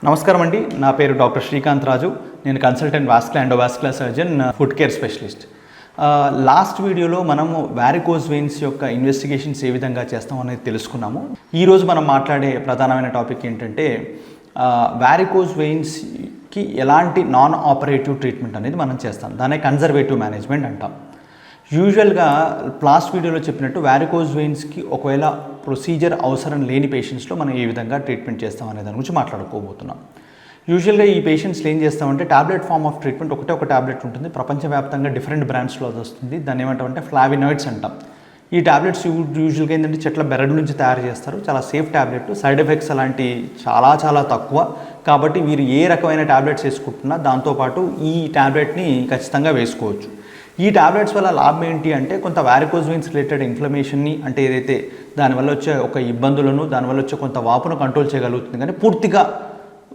నమస్కారం అండి. నా పేరు డాక్టర్ శ్రీకాంత్ రాజు. నేను consultant vascular endovascular surgeon, food care specialist. Last వీడియోలో మనము వారికోజ్ వెయిన్స్ యొక్క ఇన్వెస్టిగేషన్స్ ఏ విధంగా చేస్తాం అనేది తెలుసుకున్నాము. ఈరోజు మనం మాట్లాడే ప్రధానమైన టాపిక్ ఏంటంటే వారికోజ్ వెయిన్స్కి ఎలాంటి నాన్ ఆపరేటివ్ ట్రీట్మెంట్ అనేది మనం చేస్తాం. దాన్ని కన్జర్వేటివ్ మేనేజ్మెంట్ అంటాం. యూజువల్గా లాస్ట్ వీడియోలో చెప్పినట్టు వారికోజ్ వెయిన్స్కి ఒకవేళ ప్రొసీజర్ అవసరం లేని పేషెంట్స్లో మనం ఏ విధంగా ట్రీట్మెంట్ చేస్తాం అనే దాని గురించి మాట్లాడుకోబోతున్నాం. యూజువల్గా ఈ పేషెంట్స్లో ఏం చేస్తామంటే టాబ్లెట్ ఫార్మ్ ఆఫ్ ట్రీట్మెంట్ ఒక టాబ్లెట్ ఉంటుంది. ప్రపంచవ్యాప్తంగా డిఫరెంట్ బ్రాండ్స్లో అది వస్తుంది. దాన్ని ఏమంటామంటే ఫ్లావినాయిడ్స్ అంటాం. ఈ టాబ్లెట్స్ యూజువల్గా ఏంటంటే చెట్ల బెరడు నుంచి తయారు చేస్తారు. చాలా సేఫ్ టాబ్లెట్, సైడ్ ఎఫెక్ట్స్ అలాంటి చాలా తక్కువ. కాబట్టి వీరు ఏ రకమైన టాబ్లెట్స్ వేసుకుంటున్నా దాంతోపాటు ఈ టాబ్లెట్ని ఖచ్చితంగా వేసుకోవచ్చు. ఈ టాబ్లెట్స్ వల్ల లాభం ఏంటి అంటే కొంత వారికోజ్ వెయిన్స్ రిలేటెడ్ ఇన్ఫ్లమేషన్ని, అంటే ఏదైతే దానివల్ల వచ్చే ఒక ఇబ్బందులను, దానివల్ల వచ్చే కొంత వాపును కంట్రోల్ చేయగలుగుతుంది. కానీ పూర్తిగా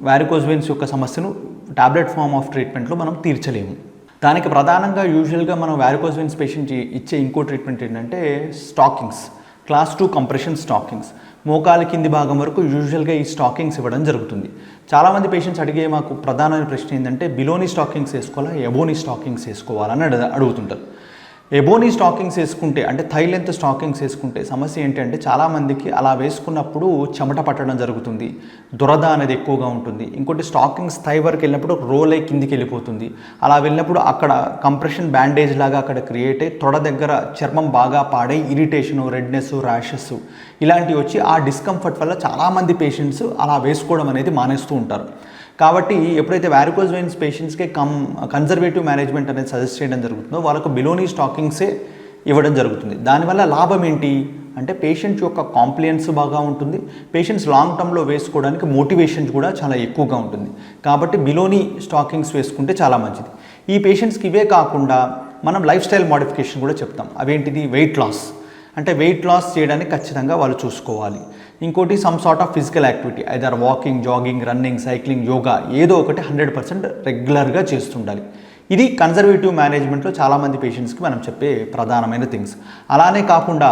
వారికోజ్ వెయిన్స్ యొక్క సమస్యను టాబ్లెట్ ఫార్మ్ ఆఫ్ ట్రీట్మెంట్లో మనం తీర్చలేము. దానికి ప్రధానంగా యూజువల్గా మనం వారికోజ్ వెయిన్స్ పేషెంట్ ఇచ్చే ఇంకో ట్రీట్మెంట్ ఏంటంటే స్టాకింగ్స్, క్లాస్ 2 కంప్రెషన్ స్టాకింగ్స్. మోకాలి కింది భాగం వరకు యూజువల్గా ఈ స్టాకింగ్స్ ఇవ్వడం జరుగుతుంది. చాలామంది పేషెంట్స్ అడిగే మాకు ప్రధానమైన ప్రశ్న ఏంటంటే బిలోనీ స్టాకింగ్స్ వేసుకోవాలా, ఎబోనీ స్టాకింగ్స్ వేసుకోవాలని అడుగుతుంటారు. ఎబోనీ స్టాకింగ్స్ వేసుకుంటే, అంటే థై లెంత్ స్టాకింగ్స్ వేసుకుంటే సమస్య ఏంటంటే చాలామందికి అలా వేసుకున్నప్పుడు చెమట పట్టడం జరుగుతుంది, దురద అనేది ఎక్కువగా ఉంటుంది. ఇంకోటి స్టాకింగ్స్ థై వరకు వెళ్ళినప్పుడు రోల్ అయి కిందికి వెళ్ళిపోతుంది. అలా వెళ్ళినప్పుడు అక్కడ కంప్రెషన్ బ్యాండేజ్ లాగా అక్కడ క్రియేట్ అయ్యి తొడ దగ్గర చర్మం బాగా పాడై ఇరిటేషను, రెడ్నెస్, ర్యాషెస్ ఇలాంటివి వచ్చి ఆ డిస్కంఫర్ట్ వల్ల చాలామంది పేషెంట్స్ అలా వేసుకోవడం అనేది మానేస్తూ ఉంటారు. కాబట్టి ఎప్పుడైతే వారికోజ్ వెయిన్స్ పేషెంట్స్కి కన్జర్వేటివ్ మేనేజ్మెంట్ అనేది సజెస్ట్ చేయడం జరుగుతుందో వాళ్ళకు బిలోనీ స్టాకింగ్సే ఇవ్వడం జరుగుతుంది. దానివల్ల లాభం ఏంటి అంటే పేషెంట్ యొక్క కాంప్లియన్స్ బాగా ఉంటుంది. పేషెంట్స్ లాంగ్ టర్మ్లో వేసుకోవడానికి మోటివేషన్ కూడా చాలా ఎక్కువగా ఉంటుంది. కాబట్టి బిలోనీ స్టాకింగ్స్ వేసుకుంటే చాలా మంచిది. ఈ పేషెంట్స్కి ఇవే కాకుండా మనం లైఫ్ స్టైల్ మోడిఫికేషన్ కూడా చెప్తాం. అవేంటిది? Weight loss. అంటే వెయిట్ లాస్ చేయడానికి ఖచ్చితంగా వాళ్ళు చూసుకోవాలి. ఇంకోటి some sort of physical activity, either walking, jogging, running, cycling, yoga ఏదో ఒకటి 100% రెగ్యులర్గా చేస్తుండాలి. ఇది కన్జర్వేటివ్ మేనేజ్మెంట్లో చాలామంది పేషెంట్స్కి మనం చెప్పే ప్రధానమైన థింగ్స్. అలానే కాకుండా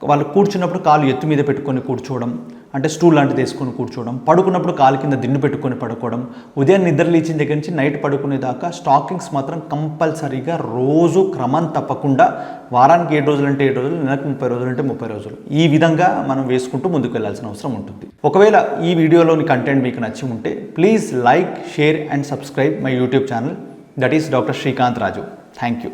వాళ్ళు కూర్చున్నప్పుడు కాలు ఎత్తు మీద పెట్టుకొని కూర్చోవడం, అంటే స్టూల్ లాంటిది వేసుకొని కూర్చోవడం, పడుకున్నప్పుడు కాలు కింద దిండు పెట్టుకొని పడుకోవడం, ఉదయం నిద్ర లేచిన దగ్గర నుంచి నైట్ పడుకునేదాకా స్టాకింగ్స్ మాత్రం కంపల్సరీగా రోజు క్రమం తప్పకుండా వారానికి 7 రోజులు అంటే 7 రోజులు, నెలకు 30 రోజులు అంటే 30 రోజులు ఈ విధంగా మనం వేసుకుంటూ ముందుకు వెళ్ళాల్సిన అవసరం ఉంటుంది. ఒకవేళ ఈ వీడియోలోని కంటెంట్ మీకు నచ్చి ఉంటే please like, share and subscribe my YouTube channel, that is doctor Srikanth Raju. Thank you.